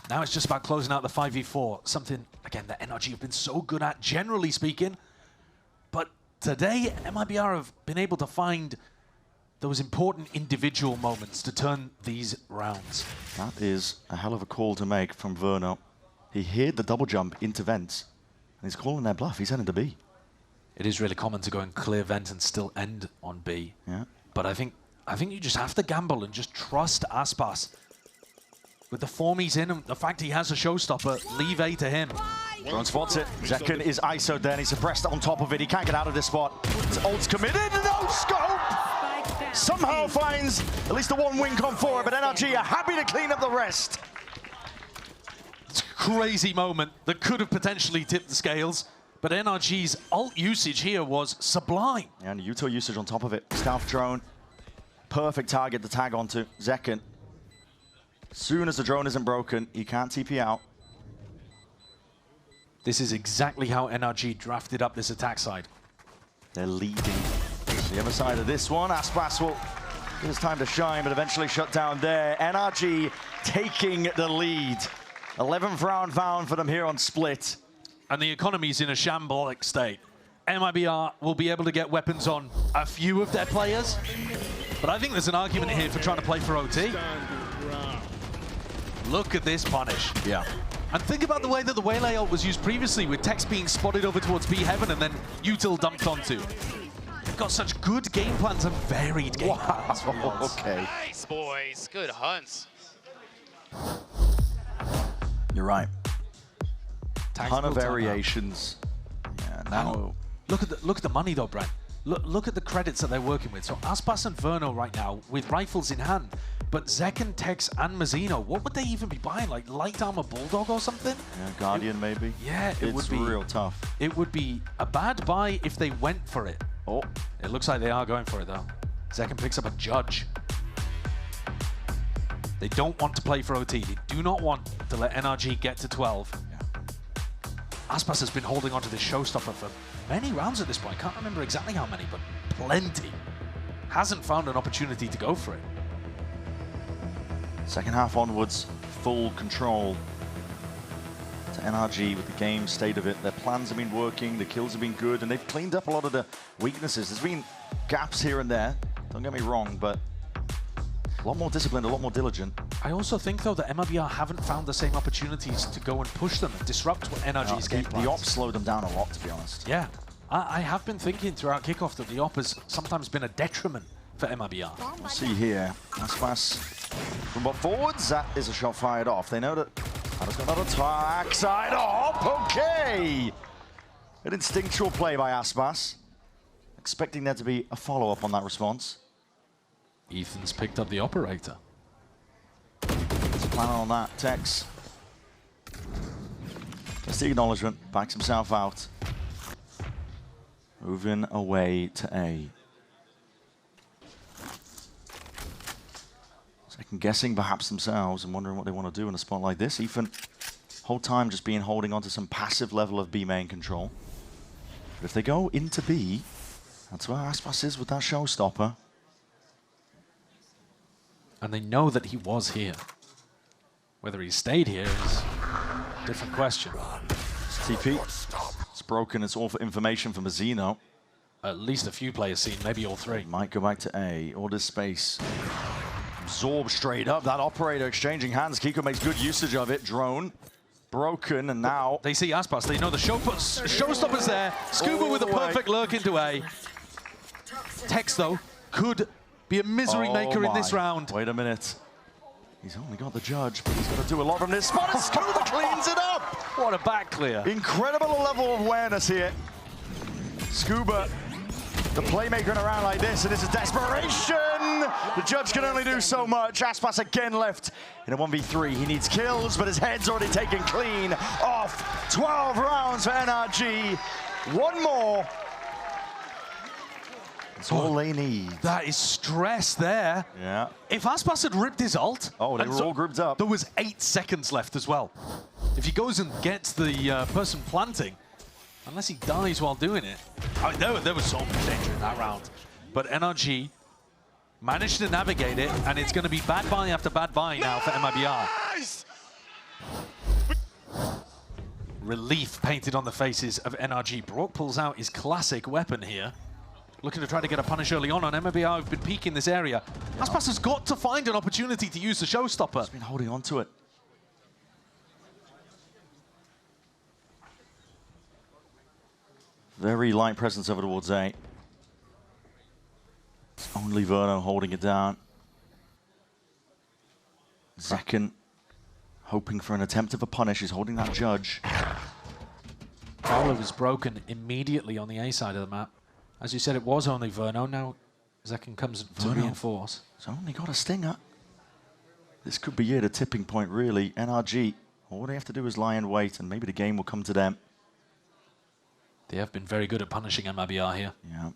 Now it's just about closing out the 5v4. Something, again, that NRG have been so good at, generally speaking. But today, MIBR have been able to find those important individual moments to turn these rounds. That is a hell of a call to make from Verno. He hid the double jump into vents, and he's calling their bluff. He's heading to B. It is really common to go and clear vent and still end on B. Yeah. But I think you just have to gamble and just trust Aspas. With the form he's in and the fact he has a showstopper, leave A to him. Drone spots it. Zekken is ISO'd there, and he's suppressed on top of it. He can't get out of this spot. His ult's committed, no scope! Somehow finds at least the one win con for it, but NRG are happy to clean up the rest. It's a crazy moment that could have potentially tipped the scales. But NRG's ult usage here was sublime. Yeah, and Yuto usage on top of it. Stealth drone, perfect target to tag onto. Zekken. As soon as the drone isn't broken, he can't TP out. This is exactly how NRG drafted up this attack side. They're leading. The other side of this one, Aspas will get his time to shine, but eventually shut down there. NRG taking the lead. 11th round found for them here on Split. And the economy's in a shambolic state. MIBR will be able to get weapons on a few of their players, but I think there's an argument here for trying to play for OT. Look at this punish. Yeah. And think about the way that the Waylay ult was used previously, with Tex being spotted over towards B Heaven and then Util dumped onto. They've got such good game plans and varied game plans. Okay. Nice, boys. Good hunts. You're right. Tactical Ton of timeout. variations. Yeah, now. Look at the money though, Brent. Look at the credits that they're working with. So Aspas and Verno right now with rifles in hand, but Zekken, Tex, and Mazzino, what would they even be buying? Like light armor Bulldog or something? Yeah, Guardian maybe. Yeah, it would be real tough. It would be a bad buy if they went for it. Oh, It looks like they are going for it though. Zekken picks up a Judge. They don't want to play for OT. They do not want to let NRG get to 12. Aspas has been holding onto this showstopper for many rounds at this point. Can't remember exactly how many, but plenty. Hasn't found an opportunity to go for it. second half onwards, full control to NRG with the game state of it. Their plans have been working, the kills have been good, and they've cleaned up a lot of the weaknesses. There's been gaps here and there, don't get me wrong, but a lot more disciplined, a lot more diligent. I also think, though, that MIBR haven't found the same opportunities to go and push them and disrupt what NRG's game plans. The op slowed them down a lot, to be honest. Yeah. I have been thinking throughout kickoff that the op has sometimes been a detriment for MIBR. We'll see here. Aspas from what forwards, that is a shot fired off. They know that Ada's got another attack side op. Okay. An instinctual play by Aspas. Expecting there to be a follow-up on that response. Ethan's picked up the operator. Let's plan on that. Tex That's the acknowledgement. Backs himself out. Moving away to A. Second guessing perhaps themselves and wondering what they want to do in a spot like this. Ethan, whole time just holding on to some passive level of B main control. But if they go into B, that's where Aspas is with that showstopper. And they know that he was here. Whether he stayed here is a different question. TP. It's broken. It's all for information from Azino. At least a few players seen, maybe all three. Might go back to A. Order space. Absorb straight up. That operator exchanging hands. Kiko makes good usage of it. Drone. Broken, and now they see Aspas. They know the showstopper's there. Scuba with a perfect lurk into A. Tex, though, could be a misery maker in this round. Wait a minute. He's only got the judge, but he's got to do a lot from this spot. Scuba cleans it up. What a back clear. Incredible level of awareness here. Scuba, the playmaker in a round like this, and this is desperation. The judge can only do so much. Aspas again left in a 1v3. He needs kills, but his head's already taken clean off. 12 rounds for NRG. One more. That's all they need. That is stress there. Yeah. If Aspas had ripped his ult... Oh, they were all grouped up. There was 8 seconds left as well. If he goes and gets the person planting, unless he dies while doing it... I mean, there was so much danger in that round. But NRG managed to navigate it, and it's going to be bad buy after bad buy now for MIBR. Nice! Relief painted on the faces of NRG. Brock pulls out his classic weapon here. Looking to try to get a punish early on MIBR. Have been peeking this area. Aspas has got to find an opportunity to use the showstopper. He's been holding on to it. Very light presence over towards A. It's only Verno holding it down. Zekken hoping for an attempt of a punish. He's holding that judge. Olive was broken immediately on the A side of the map. As you said, it was only Verno. Now Zekken comes to reinforce. He's only got a stinger. This could be it, a tipping point, really. NRG, all they have to do is lie in wait, and maybe the game will come to them. They have been very good at punishing MIBR here. Yeah.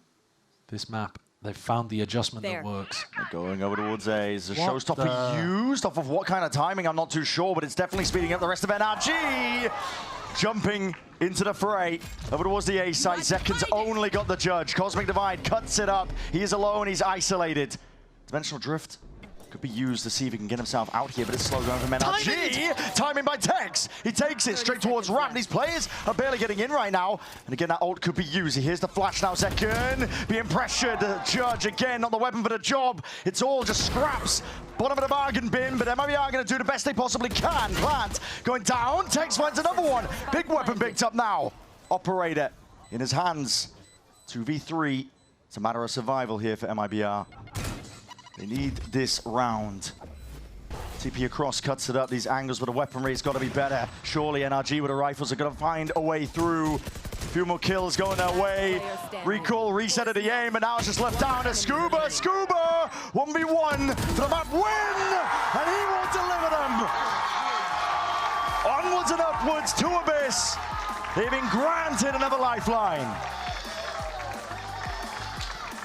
This map, they've found the adjustment that works. They're going over towards A. Is the showstopper used? Off of what kind of timing? I'm not too sure, but it's definitely speeding up the rest of NRG. Jumping into the fray. Over towards the A side. Zekken's only got the judge. Cosmic Divide cuts it up. He is alone. He's isolated. Dimensional Drift could be used to see if he can get himself out here, but it's slow going from NRG. Timing by Tex. He takes it straight towards Ramp. These players are barely getting in right now. And again, that ult could be used. He hears the flash now. Zekken being pressured. The judge again, not the weapon for the job. It's all just scraps. Bottom of the bargain bin, but MIBR are going to do the best they possibly can. Plant going down. Tex finds another one. Big weapon picked up now. Operator in his hands. 2v3. It's a matter of survival here for MIBR. They need this round. TP across, cuts it up. These angles with the weaponry, it's got to be better. Surely NRG with the rifles are going to find a way through. A few more kills going their way. Recall, reset of the aim, and now it's just left down to Scuba. Scuba, 1v1 for the map win, and he will deliver them. Onwards and upwards to Abyss. They've been granted another lifeline.